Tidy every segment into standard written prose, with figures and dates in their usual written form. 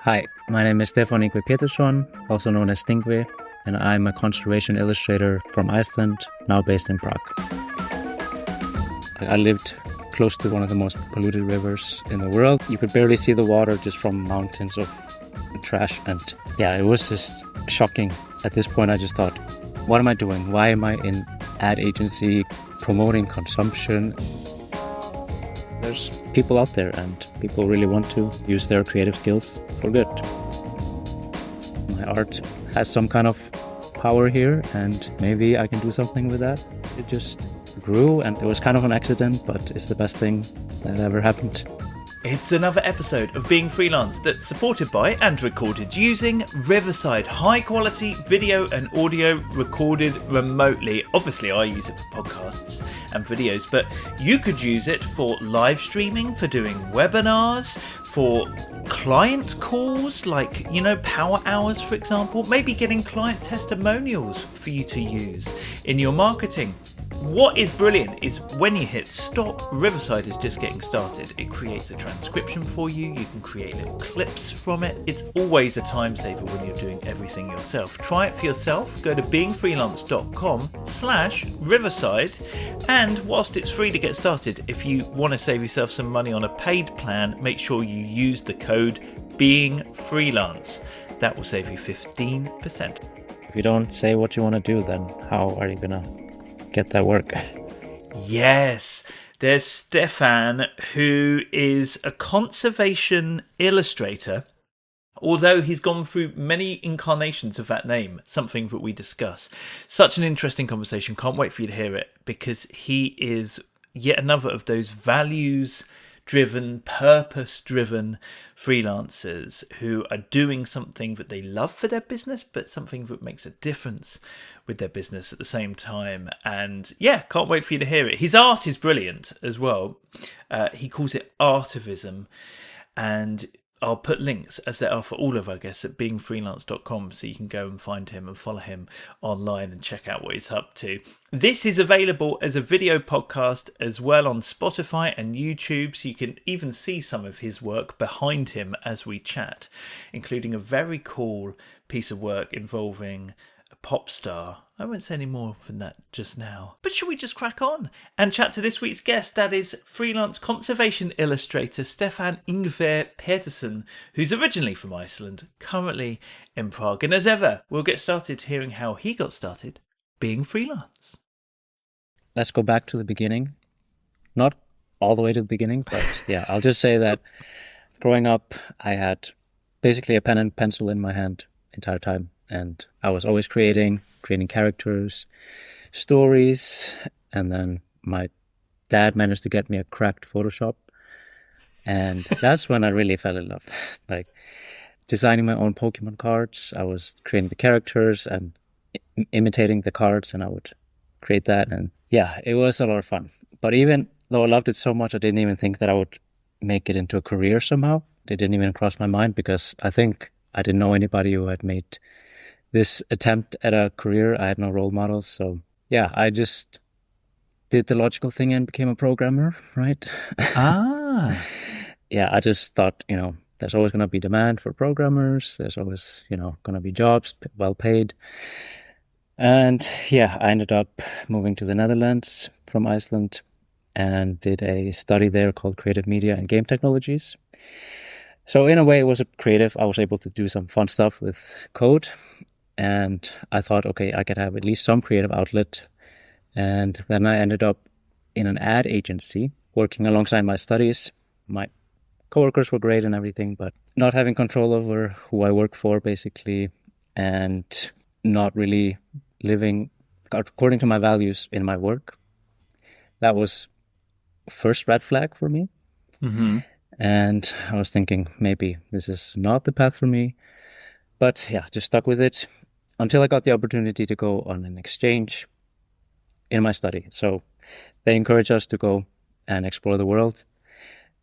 Hi, my name is Stefán Yngvi Pétursson, also known as Styngvi, and I'm a conservation illustrator from Iceland, now based in Prague. I lived close to one of the most polluted rivers in the world. You could barely see the water just from mountains of trash, and yeah, it was just shocking. At this point, I just thought, what am I doing? Why am I in ad agency promoting consumption? There's people out there and people really want to use their creative skills for good. My art has some kind of power here and maybe I can do something with that. It just grew and it was kind of an accident, but it's the best thing that ever happened. It's another episode of Being Freelance that's supported by and recorded using Riverside. High quality video and audio recorded remotely. Obviously I use it for podcasts and videos, but you could use it for live streaming, for doing webinars, for client calls like, power hours, for example, maybe getting client testimonials for you to use in your marketing. What is brilliant is when you hit stop, Riverside is just getting started. It creates a transcription for you. You can create little clips from it. It's always a time saver when you're doing everything yourself. Try it for yourself. Go to beingfreelance.com/Riverside. And whilst it's free to get started, if you want to save yourself some money on a paid plan, make sure you use the code BEINGFreelance. That will save you 15%. If you don't say what you want to do, then how are you going to get that work? Yes, there's Stefan, who is a conservation illustrator, although he's gone through many incarnations of that name, something that we discuss. Such an interesting conversation. Can't wait for you to hear it, because he is yet another of those values-driven, purpose-driven freelancers who are doing something that they love for their business, but something that makes a difference with their business at the same time. And yeah, can't wait for you to hear it. His art is brilliant as well. He calls it artivism, and I'll put links, as there are for all of our guests, at beingfreelance.com, so you can go and find him and follow him online and check out what he's up to. This is available as a video podcast as well on Spotify and YouTube, so you can even see some of his work behind him as we chat, including a very cool piece of work involving a pop star. I won't say any more than that just now. But should we just crack on and chat to this week's guest? That is freelance conservation illustrator Stefán Yngvi Pétursson, who's originally from Iceland, currently in Prague. And as ever, we'll get started hearing how he got started being freelance. Let's go back to the beginning. Not all the way to the beginning, but yeah, I'll just say that growing up, I had basically a pen and pencil in my hand the entire time. And I was always creating characters, stories, and then my dad managed to get me a cracked Photoshop. And that's when I really fell in love. Like designing my own Pokemon cards. I was creating the characters and imitating the cards, and I would create that. And yeah, it was a lot of fun. But even though I loved it so much, I didn't even think that I would make it into a career somehow. It didn't even cross my mind, because I think I didn't know anybody who had made this attempt at a career. I had no role models. So yeah, I just did the logical thing and became a programmer, right? Yeah, I just thought, there's always going to be demand for programmers. There's always, going to be jobs, well paid. And yeah, I ended up moving to the Netherlands from Iceland and did a study there called Creative Media and Game Technologies. So in a way, it was a creative. I was able to do some fun stuff with code. And I thought, okay, I could have at least some creative outlet. And then I ended up in an ad agency working alongside my studies. My coworkers were great and everything, but not having control over who I work for, basically, and not really living according to my values in my work. That was first red flag for me. Mm-hmm. And I was thinking, maybe this is not the path for me. But yeah, just stuck with it until I got the opportunity to go on an exchange in my study. So they encouraged us to go and explore the world.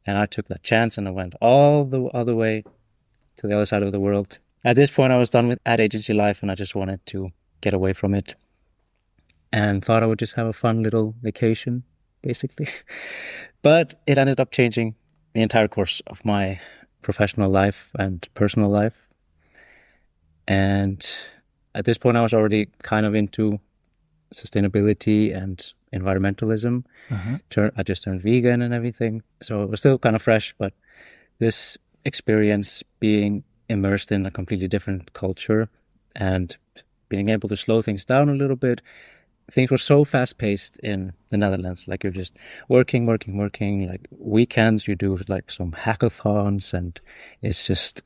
And I took that chance and I went all the other way to the other side of the world. At this point, I was done with ad agency life and I just wanted to get away from it and thought I would just have a fun little vacation, basically. But it ended up changing the entire course of my professional life and personal life. And at this point, I was already kind of into sustainability and environmentalism. I just turned vegan and everything. So it was still kind of fresh, but this experience being immersed in a completely different culture and being able to slow things down a little bit. Things were so fast-paced in the Netherlands. Like, you're just working. Like, weekends you do like some hackathons, and it's just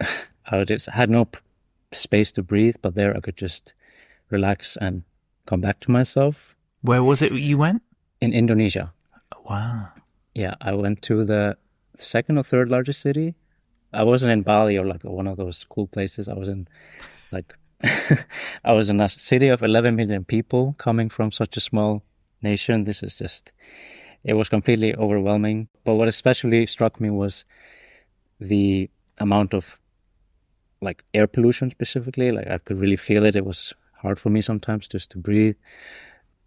I just had no space to breathe. But there I could just relax and come back to myself. Where was it you went? In Indonesia. Wow. Yeah, I went to the second or third largest city. I wasn't in Bali or like one of those cool places. I was in like I was in a city of 11 million people coming from such a small nation. It was completely overwhelming. But what especially struck me was the amount of like air pollution specifically. Like, I could really feel it. It was hard for me sometimes just to breathe.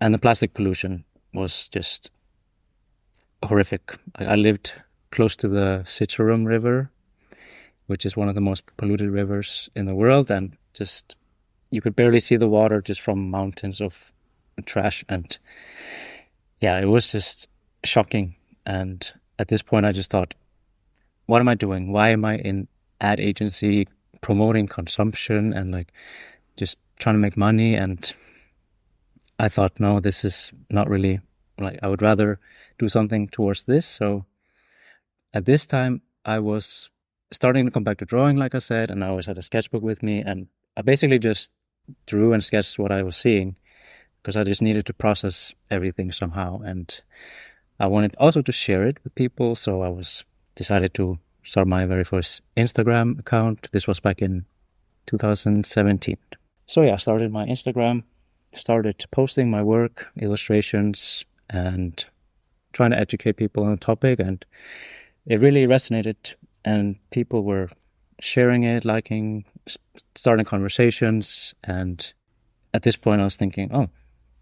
And the plastic pollution was just horrific. I lived close to the Cicerone River, which is one of the most polluted rivers in the world, and just you could barely see the water just from mountains of trash. And yeah, it was just shocking. And at this point, I just thought, what am I doing? Why am I in ad agency promoting consumption and like just trying to make money? And I thought, no, this is not really like, I would rather do something towards this. So at this time, I was starting to come back to drawing, like I said, and I always had a sketchbook with me, and I basically just drew and sketched what I was seeing because I just needed to process everything somehow, and I wanted also to share it with people. So I decided to start my very first Instagram account. This was back in 2017. So yeah, I started my Instagram, started posting my work, illustrations, and trying to educate people on the topic, and it really resonated, and people were sharing it, liking, starting conversations. And at this point I was thinking, oh,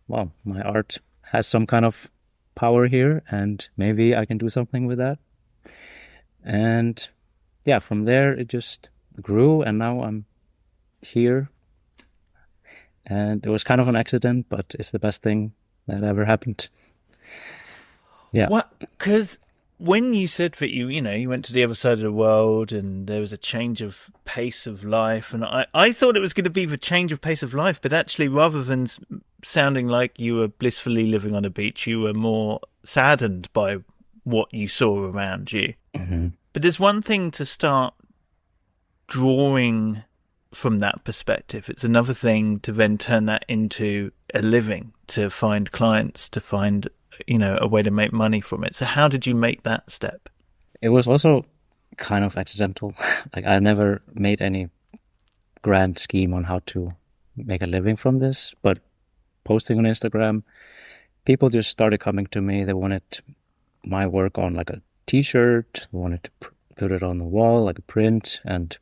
wow, my art has some kind of power here, and maybe I can do something with that. And yeah, from there it just grew, and now I'm here. And it was kind of an accident, but it's the best thing that ever happened. Yeah. What? Because when you said that you went to the other side of the world and there was a change of pace of life, and I thought it was going to be the change of pace of life, but actually, rather than sounding like you were blissfully living on a beach, you were more saddened by what you saw around you. Mm-hmm. But there's one thing to start drawing from that perspective. It's another thing to then turn that into a living, to find clients, to find a way to make money from it. So how did you make that step? It was also kind of accidental. Like, I never made any grand scheme on how to make a living from this, but posting on Instagram, people just started coming to me. They wanted my work on like a t-shirt, they wanted to put it on the wall, like a print. And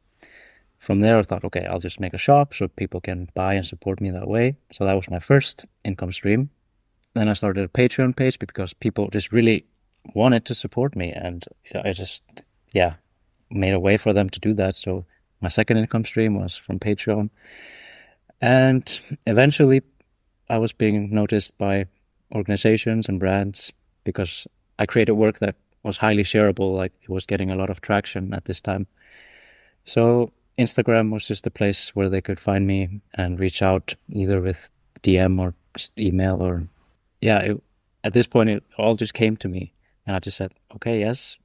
from there I thought, okay, I'll just make a shop so people can buy and support me that way. So that was my first income stream. Then I started a Patreon page because people just really wanted to support me, and I just, made a way for them to do that. So my second income stream was from Patreon. And eventually I was being noticed by organizations and brands because I created work that was highly shareable. Like, it was getting a lot of traction at this time. So Instagram was just a place where they could find me and reach out either with DM or email or at this point, it all just came to me, and I just said, okay, yes,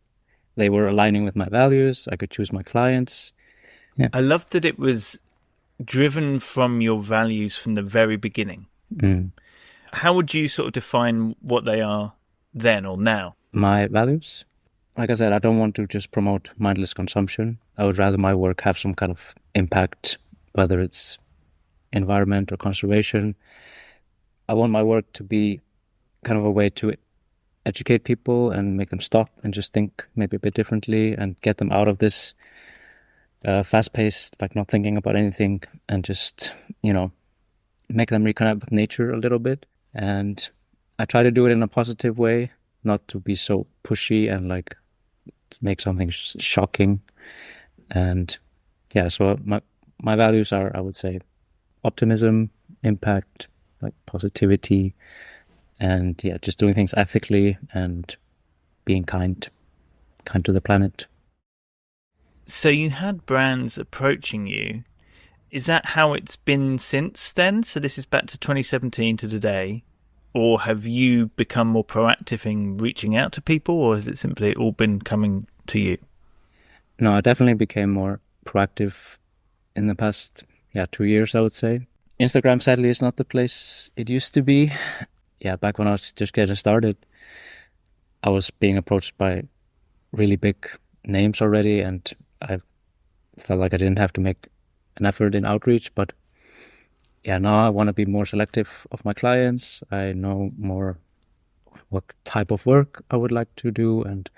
they were aligning with my values. I could choose my clients. Yeah. I love that it was driven from your values from the very beginning. Mm. How would you sort of define what they are then or now? My values? Like I said, I don't want to just promote mindless consumption. I would rather my work have some kind of impact, whether it's environment or conservation. I want my work to be kind of a way to educate people and make them stop and just think maybe a bit differently and get them out of this fast-paced, like not thinking about anything, and just, make them reconnect with nature a little bit. And I try to do it in a positive way, not to be so pushy and like make something shocking. And yeah, so my values are, I would say, optimism, impact, like positivity, and yeah, just doing things ethically and being kind to the planet. So you had brands approaching you. Is that how it's been since then? So this is back to 2017 to today. Or have you become more proactive in reaching out to people, or has it simply all been coming to you? No, I definitely became more proactive in the past, 2 years, I would say. Instagram, sadly, is not the place it used to be. Yeah, back when I was just getting started, I was being approached by really big names already, and I felt like I didn't have to make an effort in outreach. But yeah, now I want to be more selective of my clients. I know more what type of work I would like to do. And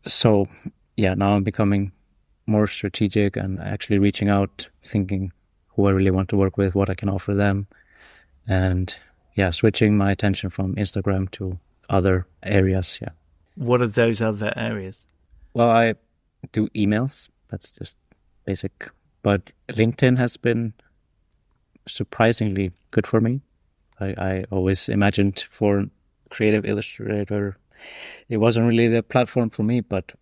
so, yeah, now I'm becoming more strategic and actually reaching out, thinking who I really want to work with, what I can offer them. And yeah, switching my attention from Instagram to other areas. Yeah. What are those other areas? Well, I do emails. That's just basic. But LinkedIn has been surprisingly good for me. I always imagined for creative illustrator, it wasn't really the platform for me, but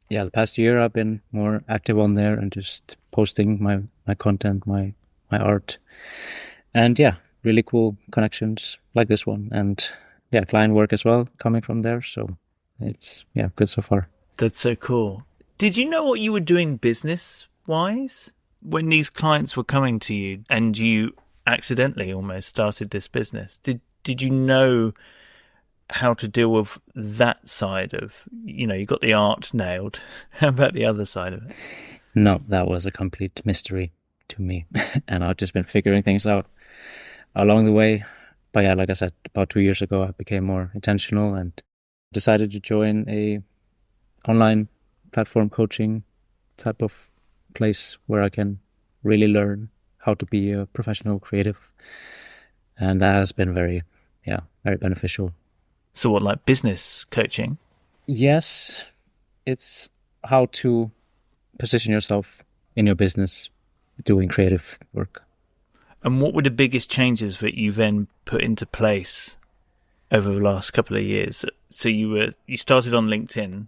yeah, the past year I've been more active on there and just posting my content, my art. And yeah, really cool connections like this one. And yeah, client work as well coming from there. So it's, yeah, good so far. That's so cool. Did you know what you were doing business wise when these clients were coming to you and you accidentally almost started this business? Did you know how to deal with that side of, you got the art nailed. How about the other side of it? No, that was a complete mystery to me. And I've just been figuring things out along the way. But yeah, like I said, about 2 years ago, I became more intentional and decided to join a online platform coaching type of place where I can really learn how to be a professional creative. And that has been very beneficial. So what, like business coaching? Yes, it's how to position yourself in your business doing creative work. And what were the biggest changes that you then put into place over the last couple of years? So you started on LinkedIn,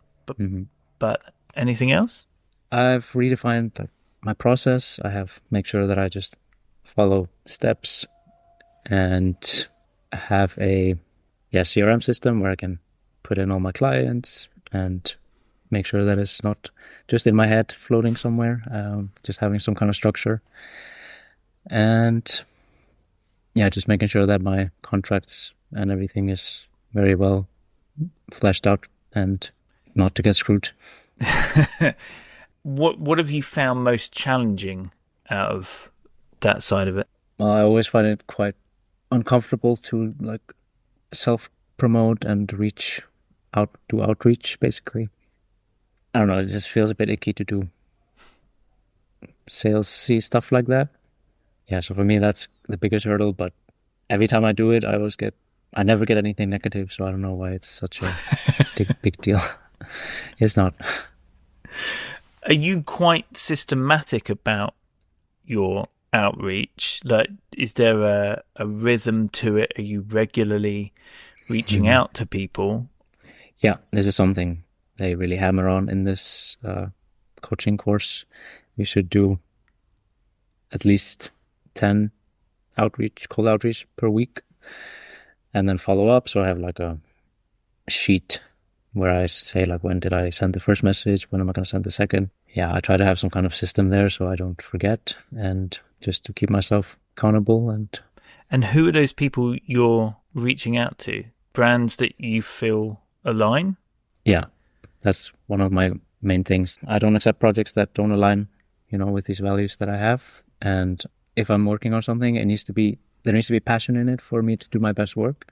but anything else? I've redefined my process. I have make sure that I just follow steps and have a CRM system where I can put in all my clients and make sure that it's not just in my head floating somewhere, just having some kind of structure. And yeah, just making sure that my contracts and everything is very well fleshed out and not to get screwed. What have you found most challenging out of that side of it? Well, I always find it quite uncomfortable to self-promote and do outreach, basically. I don't know, it just feels a bit icky to do salesy stuff like that. Yeah, so for me, that's the biggest hurdle, but every time I do it, I never get anything negative, so I don't know why it's such a big deal. It's not. Are you quite systematic about your outreach? Like, is there a rhythm to it? Are you regularly reaching out to people? Yeah, this is something they really hammer on in this coaching course. We should do at least 10 cold outreach per week, and then follow up. So I have a sheet where I say when did I send the first message, when am I going to send the second. Yeah, I try to have some kind of system there so I don't forget, and just to keep myself accountable. And who are those people you're reaching out to? Brands that you feel align? Yeah, that's one of my main things. I don't accept projects that don't align, with these values that I have. And if I'm working on something, there needs to be passion in it for me to do my best work.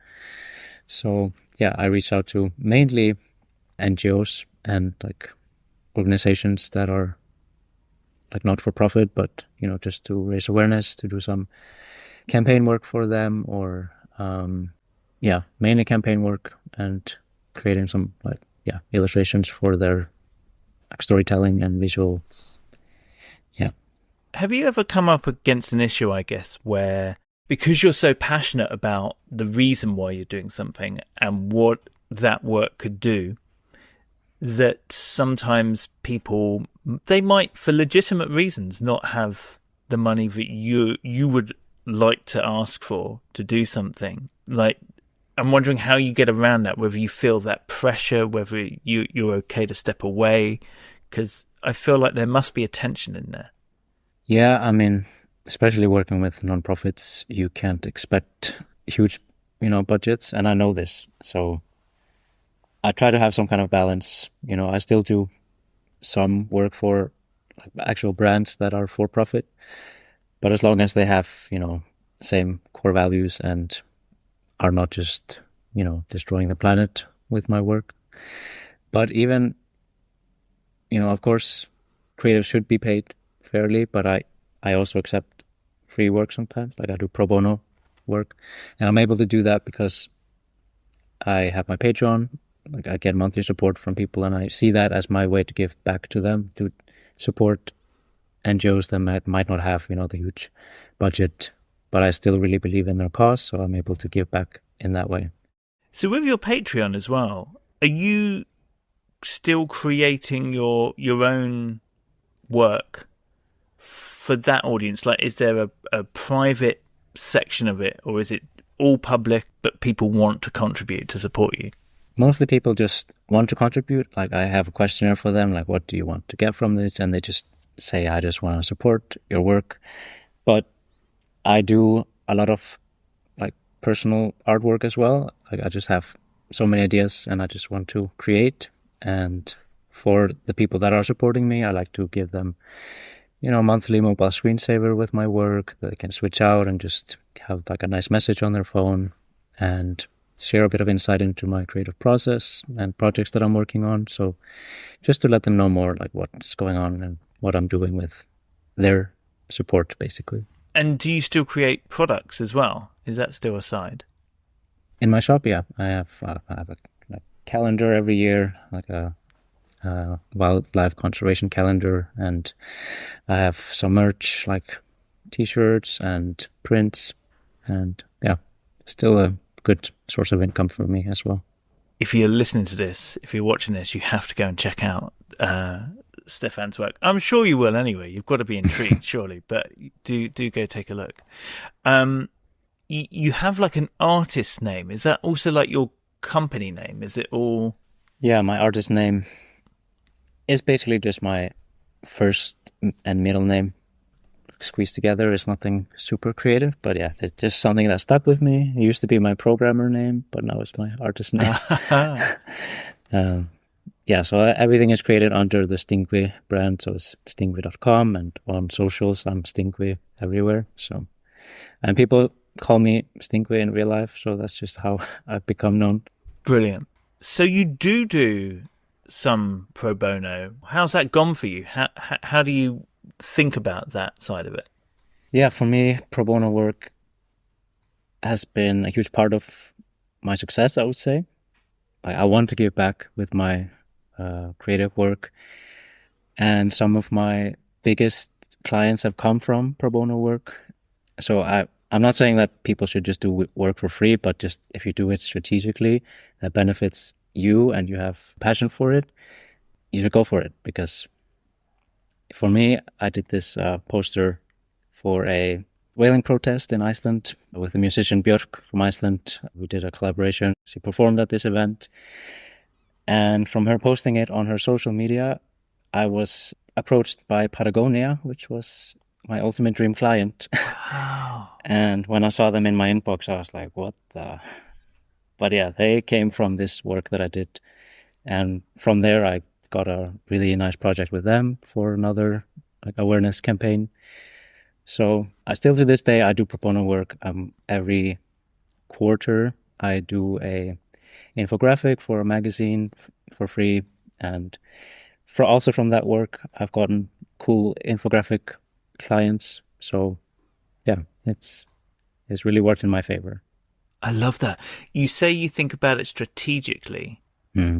So yeah, I reach out to mainly NGOs and organizations that are not for profit, but just to raise awareness, to do some campaign work for them, or mainly campaign work and creating some illustrations for their like storytelling and visual. Yeah. Have you ever come up against an issue, I guess, where because you're so passionate about the reason why you're doing something and what that work could do, that sometimes people, they might, for legitimate reasons, not have the money that you would like to ask for to do something? Like, I'm wondering how you get around that, whether you feel that pressure, whether you're okay to step away, because I feel like there must be a tension in there. Yeah, I mean, especially working with nonprofits, you can't expect huge, budgets, and I know this. So I try to have some kind of balance. I still do some work for like actual brands that are for profit, but as long as they have, same core values and are not just, destroying the planet with my work. But even, of course, creatives should be paid fairly, but I also accept free work sometimes. Like I do pro bono work, and I'm able to do that because I have my Patreon. Like I get monthly support from people, and I see that as my way to give back to them, to support NGOs that might not have, the huge budget, but I still really believe in their cause, so I'm able to give back in that way. So with your Patreon as well, are you still creating your own work for that audience? Like, is there a private section of it, or is it all public, but people want to contribute to support you? Mostly people just want to contribute. Like I have a questionnaire for them, like, what do you want to get from this? And they just say, I just want to support your work. But I do a lot of like personal artwork as well. Like I just have so many ideas and I just want to create. And for the people that are supporting me, I like to give them, monthly mobile screensaver with my work that they can switch out and just have like a nice message on their phone and share a bit of insight into my creative process and projects that I'm working on. So just to let them know more like what's going on and what I'm doing with their support, basically. And do you still create products as well? Is that still a side? In my shop, yeah. I have a calendar every year, like a wildlife conservation calendar, and I have some merch like t-shirts and prints, and yeah, still a good source of income for me as well. If you're listening to this, if you're watching this, you have to go and check out Stefan's work. I'm sure you will anyway. You've got to be intrigued, surely, but do go take a look. You have like an artist name. Is that also like your company name? Is it all? Yeah, my artist name is basically just my first and middle name squeezed together. It's nothing super creative, but yeah, it's just something that stuck with me. It used to be my programmer name, but now it's my artist name. Yeah, so everything is created under the Styngvi brand, so it's styngvi.com, and on socials I'm Styngvi everywhere. So, and people call me Styngvi in real life, so that's just how I've become known. Brilliant. So you do some pro bono. How's that gone for you? How do you think about that side of it? Yeah, for me, pro bono work has been a huge part of my success, I would say. I want to give back with my creative work, and some of my biggest clients have come from pro bono work. So I'm not saying that people should just do work for free, but just if you do it strategically, that benefits you and you have passion for it, you should go for it. Because for me, I did this poster for a whaling protest in Iceland with the musician Björk from Iceland. We did a collaboration. She performed at this event. And from her posting it on her social media, I was approached by Patagonia, which was my ultimate dream client. Wow. And when I saw them in my inbox, I was like, what the? But yeah, they came from this work that I did. And from there, I got a really nice project with them for another awareness campaign. So I still, to this day, I do pro bono work. Every quarter, I do a infographic for a magazine for free. And also from that work, I've gotten cool infographic clients. So yeah, it's really worked in my favor. I love that. You say you think about it strategically.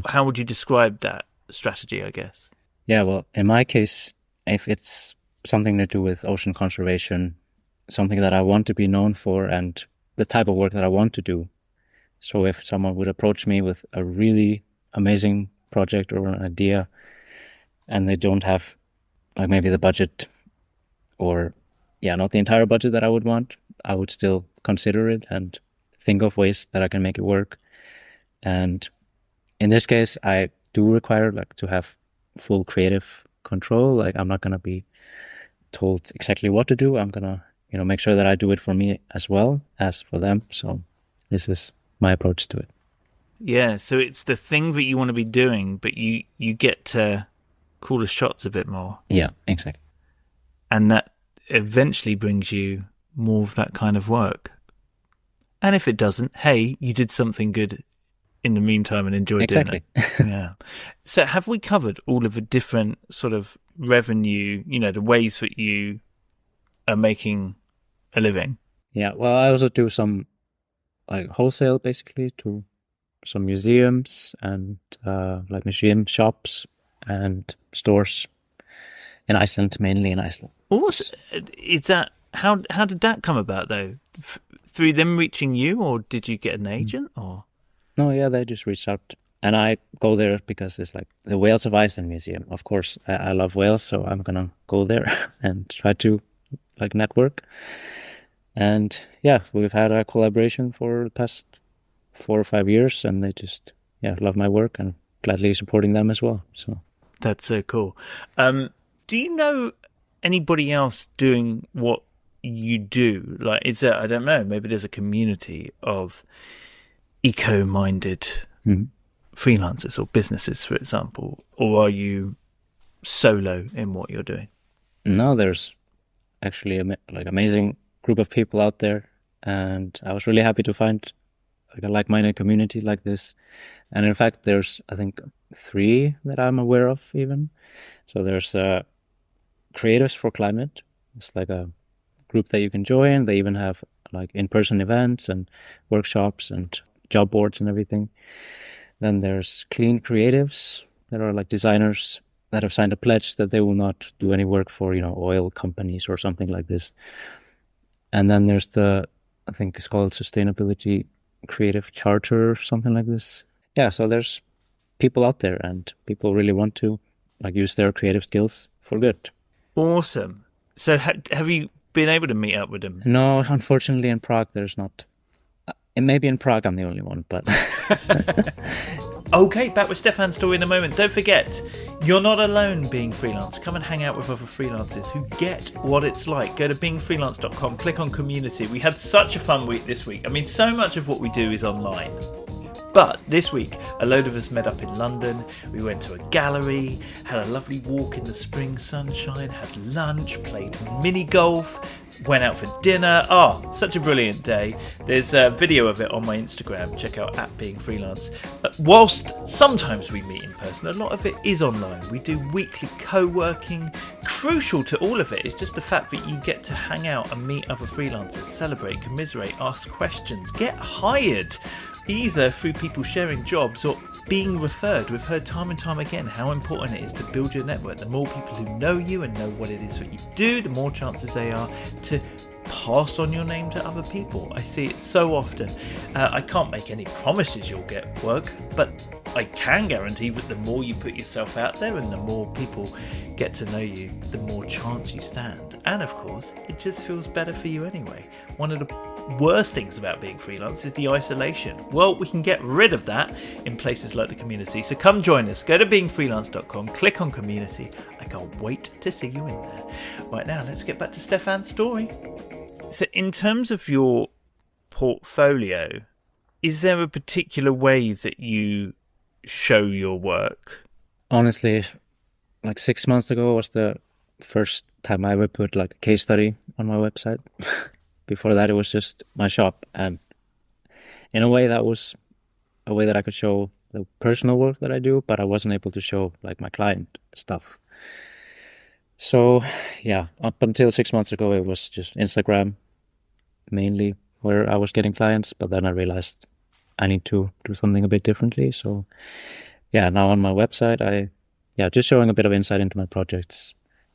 How would you describe that strategy, I guess? Yeah, well, in my case, if it's something to do with ocean conservation, something that I want to be known for and the type of work that I want to do. So if someone would approach me with a really amazing project or an idea and they don't have like maybe the budget or not the entire budget that I would want, I would still consider it and think of ways that I can make it work. And in this case, I do require like to have full creative control. Like I'm not going to be told exactly what to do. I'm going to, make sure that I do it for me as well as for them. So this is my approach to it. Yeah, so it's the thing that you want to be doing, but you get to call the shots a bit more. Yeah, exactly. And that eventually brings you more of that kind of work. And if it doesn't, hey, you did something good in the meantime and enjoyed doing it. Yeah. So have we covered all of the different sort of revenue, the ways that you are making a living? Yeah, well, I also do some like wholesale basically to some museums and like museum shops and stores in Iceland, mainly in Iceland. Is that how did that come about though? Through them reaching you, or did you get an agent? Or no, yeah, they just reached out, and I go there because it's like the Whales of Iceland Museum. Of course, I love whales, so I'm gonna go there and try to like network. And yeah, we've had a collaboration for the past 4 or 5 years, and they just love my work and gladly supporting them as well. So that's so cool. Do you know anybody else doing what you do? Like, is there, I don't know, maybe there's a community of eco-minded freelancers or businesses, for example, or are you solo in what you're doing? No, there's actually like amazing group of people out there, and I was really happy to find like a like-minded community like this. And in fact, there's I think 3 that I'm aware of even. So there's Creators for Climate. It's like a group that you can join. They even have like in-person events and workshops and job boards and everything. Then there's Clean Creatives. There are like designers that have signed a pledge that they will not do any work for, oil companies or something like this. And then there's I think it's called Sustainability Creative Charter or something like this. Yeah, so there's people out there and people really want to like use their creative skills for good. Awesome. So have you been able to meet up with them? No, unfortunately in Prague there's not. Maybe in Prague I'm the only one, but... Okay, back with Stefan's story in a moment. Don't forget, you're not alone being freelance. Come and hang out with other freelancers who get what it's like. Go to beingfreelance.com, click on community. We had such a fun week this week. I mean, so much of what we do is online. But this week, a load of us met up in London. We went to a gallery, had a lovely walk in the spring sunshine, had lunch, played mini golf, went out for dinner. Such a brilliant day. There's a video of it on my Instagram. Check out @beingfreelance. Whilst sometimes we meet in person, a lot of it is online. We do weekly co-working. Crucial to all of it is just the fact that you get to hang out and meet other freelancers, celebrate, commiserate, ask questions, get hired, either through people sharing jobs or being referred. We've heard time and time again how important it is to build your network. The more people who know you and know what it is that you do, the more chances they are to pass on your name to other people. I see it so often. I can't make any promises you'll get work, but I can guarantee that the more you put yourself out there and the more people get to know you, the more chance you stand. And of course, it just feels better for you anyway. One of the worst things about being freelance is the isolation. Well, we can get rid of that in places like the community. So come join us. Go to beingfreelance.com, click on community. I can't wait to see you in there. Right now, let's get back to Stefan's story. So in terms of your portfolio, is there a particular way that you show your work? Honestly, like 6 months ago was the first time I ever put like a case study on my website. Before that, it was just my shop. And in a way, that was a way that I could show the personal work that I do, but I wasn't able to show like my client stuff. So yeah, up until 6 months ago, it was just Instagram mainly where I was getting clients. But then I realized I need to do something a bit differently. So yeah, now on my website, I yeah, just showing a bit of insight into my projects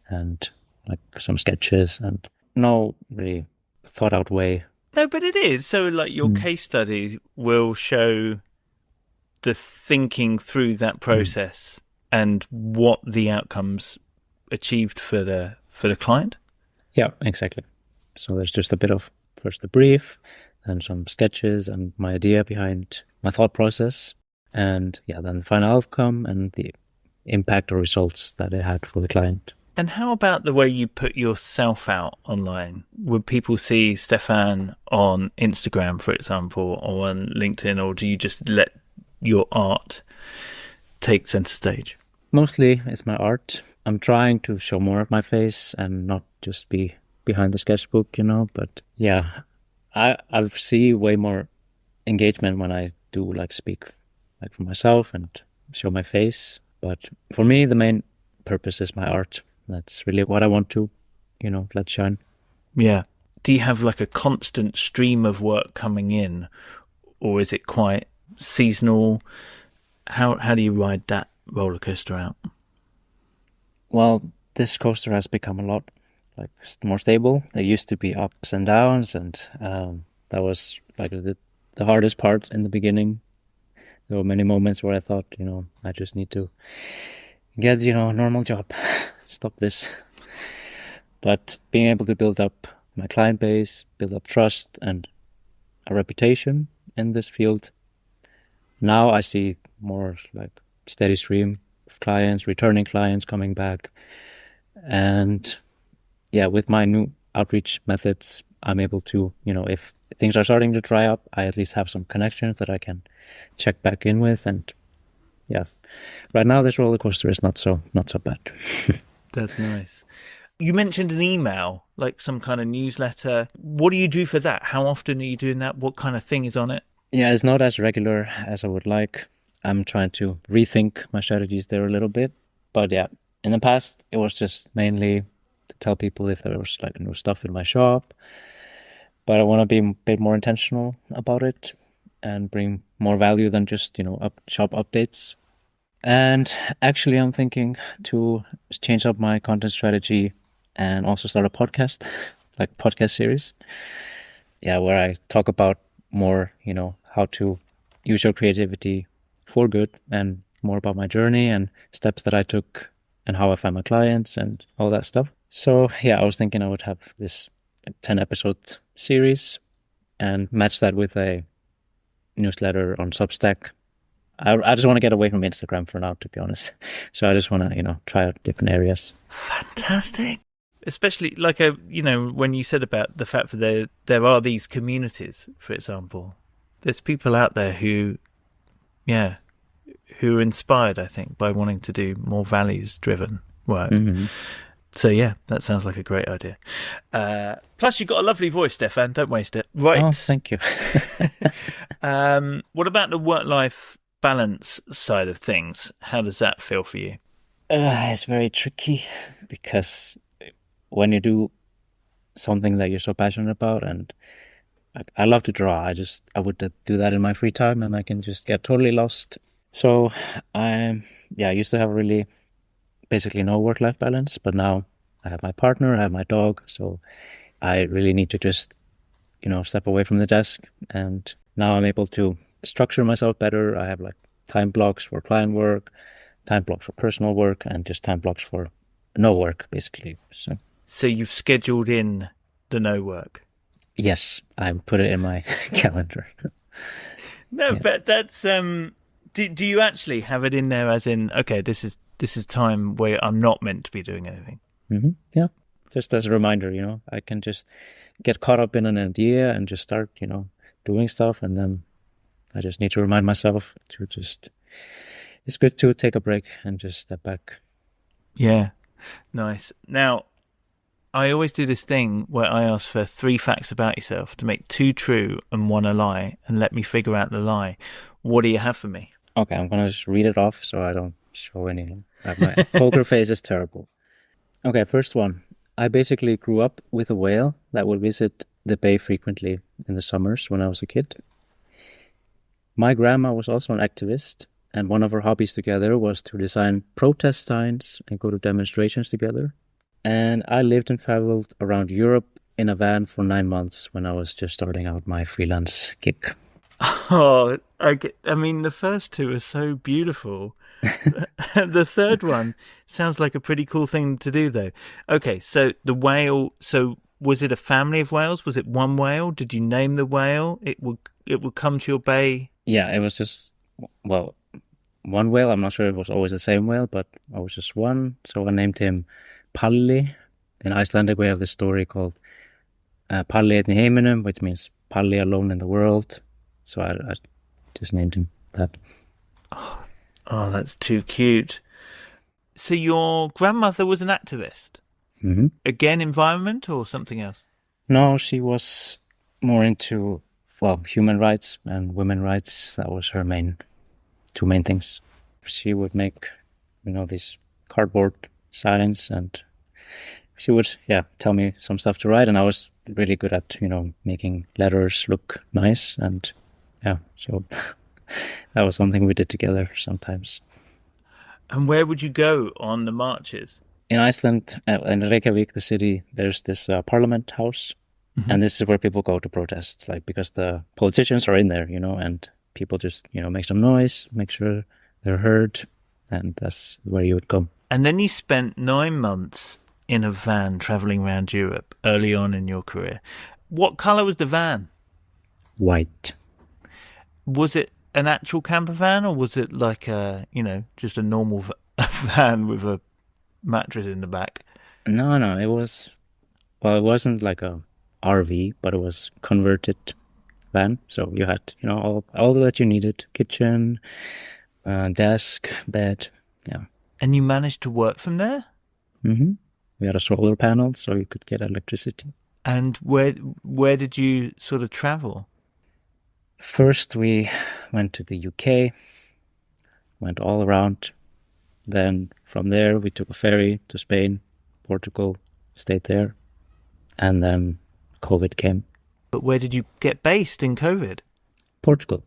and like some sketches and no really thought out way. No, but it is. So like your case study will show the thinking through that process and what the outcomes achieved for the client. Yeah, exactly. So there's just a bit of first the brief, then some sketches and my idea behind my thought process, and yeah, then the final outcome and the impact or results that it had for the client. And how about the way you put yourself out online? Would people see Stefan on Instagram, for example, or on LinkedIn, or do you just let your art take center stage? Mostly it's my art. I'm trying to show more of my face and not just be behind the sketchbook, but yeah, I see way more engagement when I do like speak like for myself and show my face. But for me, the main purpose is my art. That's really what I want to, let shine. Yeah. Do you have like a constant stream of work coming in, or is it quite seasonal? How do you ride that roller coaster out? Well, this coaster has become a lot like more stable. There used to be ups and downs, and that was like the hardest part in the beginning. There were many moments where I thought, I just need to get, a normal job, stop this. But being able to build up my client base, build up trust and a reputation in this field, now I see more like steady stream of clients, returning clients coming back. And yeah, with my new outreach methods, I'm able to, if things are starting to dry up, I at least have some connections that I can check back in with. And yeah, right now this roller coaster is not so bad. That's nice. You mentioned an email, like some kind of newsletter. What do you do for that? How often are you doing that? What kind of thing is on it? Yeah, it's not as regular as I would like. I'm trying to rethink my strategies there a little bit. But yeah, in the past, it was just mainly to tell people if there was like new stuff in my shop. But I want to be a bit more intentional about it and bring more value than just, shop updates. And actually, I'm thinking to change up my content strategy and also start a podcast, like podcast series. Yeah, where I talk about more, how to use your creativity for good and more about my journey and steps that I took and how I find my clients and all that stuff. So yeah, I was thinking I would have this 10-episode series and match that with a newsletter on Substack. I just want to get away from Instagram for now, to be honest. So I just want to, try out different areas. Fantastic. Especially like when you said about the fact that there are these communities, for example, there's people out there who are inspired, I think, by wanting to do more values-driven work. Mm-hmm. So yeah, that sounds like a great idea. Plus, you've got a lovely voice, Stefan. Don't waste it. Right. Oh, thank you. What about the work-life balance side of things? How does that feel for you? It's very tricky because when you do something that you're so passionate about, and I love to draw, I would do that in my free time, and I can just get totally lost. So I used to have really basically no work-life balance, but now I have my partner, I have my dog, so I really need to just step away from the desk, and now I'm able to structure myself better. I have like time blocks for client work, time blocks for personal work, and just time blocks for no work, basically. So you've scheduled in the no work? Yes, I put it in my calendar. No, yeah. But that's do you actually have it in there as in, okay, this is time where I'm not meant to be doing anything? Mm-hmm. Yeah, just as a reminder, I can just get caught up in an idea and just start, doing stuff, and then I just need to remind myself to it's good to take a break and just step back. Yeah, nice. Now, I always do this thing where I ask for 3 facts about yourself to make 2 true and 1 a lie, and let me figure out the lie. What do you have for me? Okay, I'm going to just read it off so I don't show anything. My poker face is terrible. Okay, first one. I basically grew up with a whale that would visit the bay frequently in the summers when I was a kid. My grandma was also an activist, And one of our hobbies together was to design protest signs and go to demonstrations together. And I lived and traveled around Europe in a van for 9 months when I was just starting out my freelance gig. Oh, I mean, the first two are so beautiful. The third one sounds like a pretty cool thing to do, though. Okay, so the whale. So was it a family of whales? Was it one whale? Did you name the whale? It would come to your bay. Yeah, it was just, well, one whale. I'm not sure it was always the same whale, but I was just one. So I named him Palli. In Icelandic, we have this story called Palli einn í heiminum, which means Palli alone in the world. So I just named him that. Oh, that's too cute. So your grandmother was an activist? Mm-hmm. Again, environment or something else? No, she was more into, well, human rights and women's rights. That was her two main things. She would make, these cardboard signs, and she would, tell me some stuff to write, and I was really good at, making letters look nice, and so that was something we did together sometimes. And where would you go on the marches? In Iceland, in Reykjavik, the city, there's this parliament house, and this is where people go to protest, because the politicians are in there, and people just, make some noise, make sure they're heard, and that's where you would go. And then you spent 9 months in a van traveling around Europe early on in your career. What color was the van? White. Was it an actual camper van, or was it like just a normal van with a mattress in the back? No, it it wasn't like a RV, but it was converted van. So you had, all that you needed: kitchen, desk, bed. Yeah. And you managed to work from there? Mm-hmm. We had a solar panel, so you could get electricity. And where did you sort of travel? First, we went to the UK, went all around. Then from there, we took a ferry to Spain, Portugal, stayed there. And then COVID came. But where did you get based in COVID? Portugal.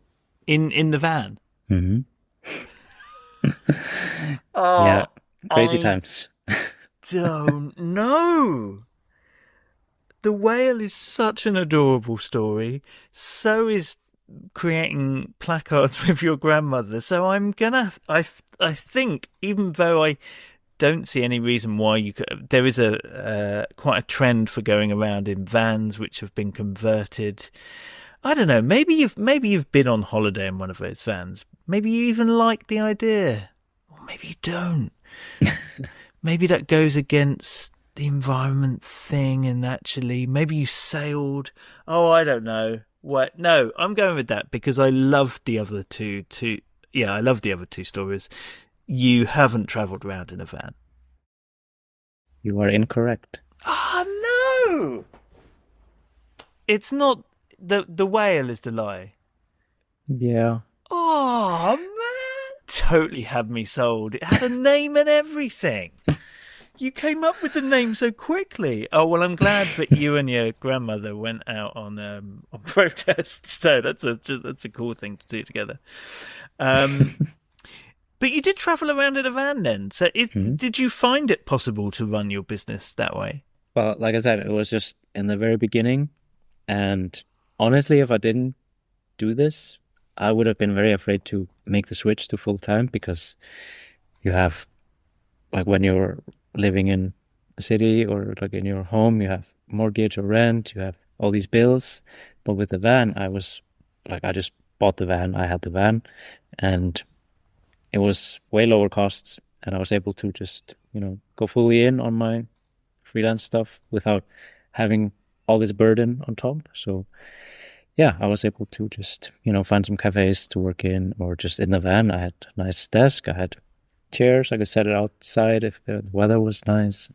In the van? Mm-hmm. Oh, yeah, crazy times. Don't know. The whale is such an adorable story. So is creating placards with your grandmother. So I think, even though I don't see any reason why you could, there is quite a trend for going around in vans which have been converted. I don't know. Maybe you've been on holiday in one of those vans. Maybe you even like the idea, or maybe you don't. Maybe that goes against the environment thing, and actually, maybe you sailed. Oh, I don't know. What? No, I'm going with that because I love the other two. I love the other two stories. You haven't travelled around in a van. You are incorrect. No! It's not. The whale is the lie. Yeah. Oh, man! Totally had me sold. It had a name and everything. You came up with the name so quickly. Oh, well, I'm glad that you and your grandmother went out on protests. So that's a cool thing to do together. But you did travel around in a van then. So did you find it possible to run your business that way? Well, like I said, it was just in the very beginning. And honestly, if I didn't do this, I would have been very afraid to make the switch to full time, because you have, when you're living in a city or in your home, you have mortgage or rent, you have all these bills. But with the van, I was I just bought the van, I had the van, and it was way lower costs, and I was able to just, go fully in on my freelance stuff without having all this burden on top. So yeah, I was able to just, find some cafes to work in, or just in the van. I had a nice desk, I had chairs, I could set it outside if the weather was nice.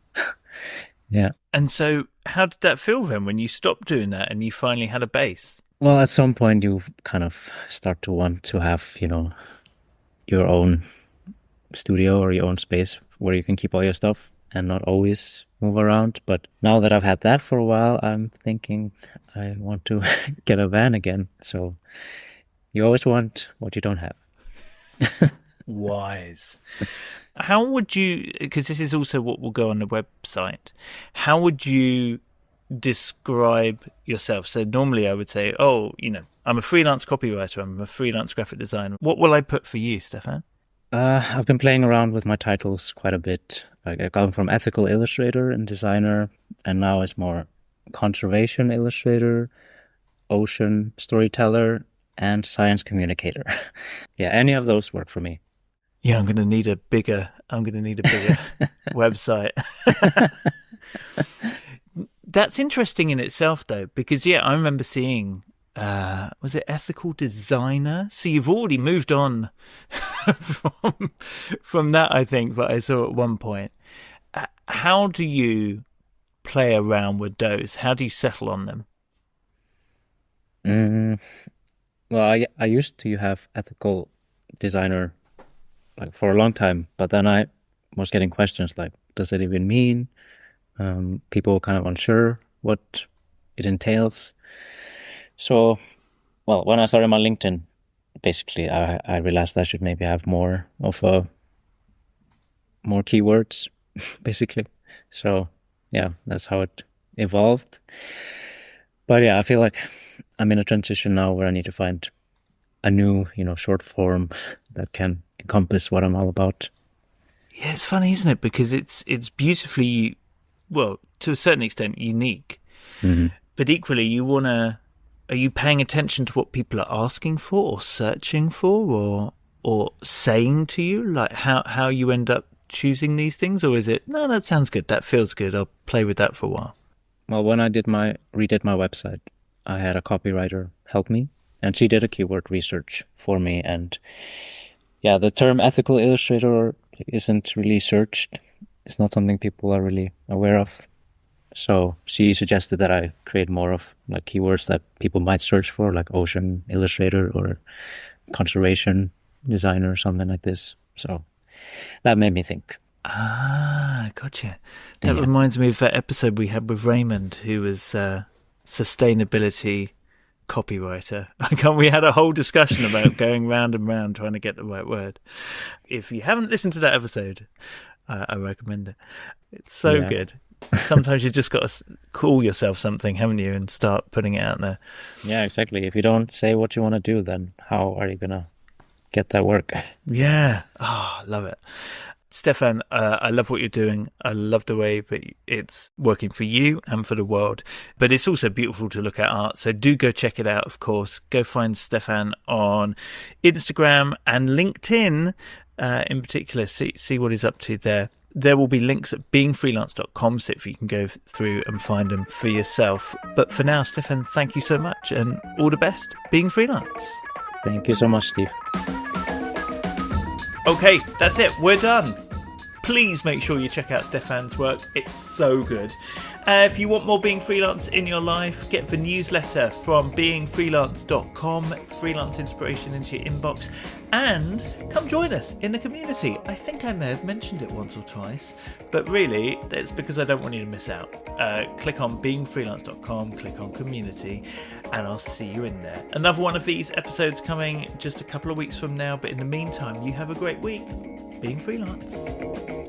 Yeah. And so how did that feel then when you stopped doing that and you finally had a base? Well, at some point you kind of start to want to have, your own studio or your own space where you can keep all your stuff and not always move around. But now that I've had that for a while, I'm thinking I want to get a van again. So you always want what you don't have. Wise. How would you, because this is also what will go on the website, how would you describe yourself? So normally I would say, oh, I'm a freelance copywriter, I'm a freelance graphic designer. What will I put for you, Stefan? I've been playing around with my titles quite a bit. Like, I've gone from ethical illustrator and designer, and now it's more conservation illustrator, ocean storyteller, and science communicator. Yeah, any of those work for me. Yeah, I'm going to need a bigger website. That's interesting in itself, though, because I remember seeing, was it ethical designer? So you've already moved on from that, I think, but I saw at one point. How do you play around with those? How do you settle on them? Well, I used to have ethical designer like for a long time, but then I was getting questions like, does it even mean? People kind of unsure what it entails. So, well, when I started my LinkedIn, basically, I realized I should maybe have more keywords, basically. So, yeah, that's how it evolved. But yeah, I feel like I'm in a transition now where I need to find a new, short form that can encompass what I'm all about. Yeah, it's funny, isn't it? Because it's beautifully, well, to a certain extent, unique. Mm-hmm. But equally, are you paying attention to what people are asking for or searching for or saying to you? Like how you end up choosing these things? Or is it, no, that sounds good, that feels good, I'll play with that for a while? Well, when I redid my website, I had a copywriter help me, and she did a keyword research for me. And yeah, the term ethical illustrator isn't really searched. It's not something people are really aware of. So she suggested that I create more of like keywords that people might search for, like ocean illustrator or conservation designer or something like this. So that made me think. Ah, gotcha. That reminds me of that episode we had with Raymond, who was sustainability copywriter. We had a whole discussion about going round and round trying to get the right word. If you haven't listened to that episode, I recommend it. It's so good. Sometimes you just got to call yourself something, haven't you, and start putting it out there. Yeah, exactly. If you don't say what you want to do, then how are you going to get that work? Yeah. I love it. Stefan, I love what you're doing. I love the way that it's working for you and for the world. But it's also beautiful to look at art. So do go check it out, of course. Go find Stefan on Instagram and LinkedIn in particular. See what he's up to there. There will be links at beingfreelance.com, so if you can go through and find them for yourself. But for now, Stefan, thank you so much and all the best being freelance. Thank you so much, Steve. Okay, that's it. We're done. Please make sure you check out Stefan's work. It's so good. If you want more Being Freelance in your life, get the newsletter from beingfreelance.com, freelance inspiration into your inbox, and come join us in the community. I think I may have mentioned it once or twice, but really, it's because I don't want you to miss out. Click on beingfreelance.com, click on community, and I'll see you in there. Another one of these episodes coming just a couple of weeks from now, but in the meantime, you have a great week. Being Freelance.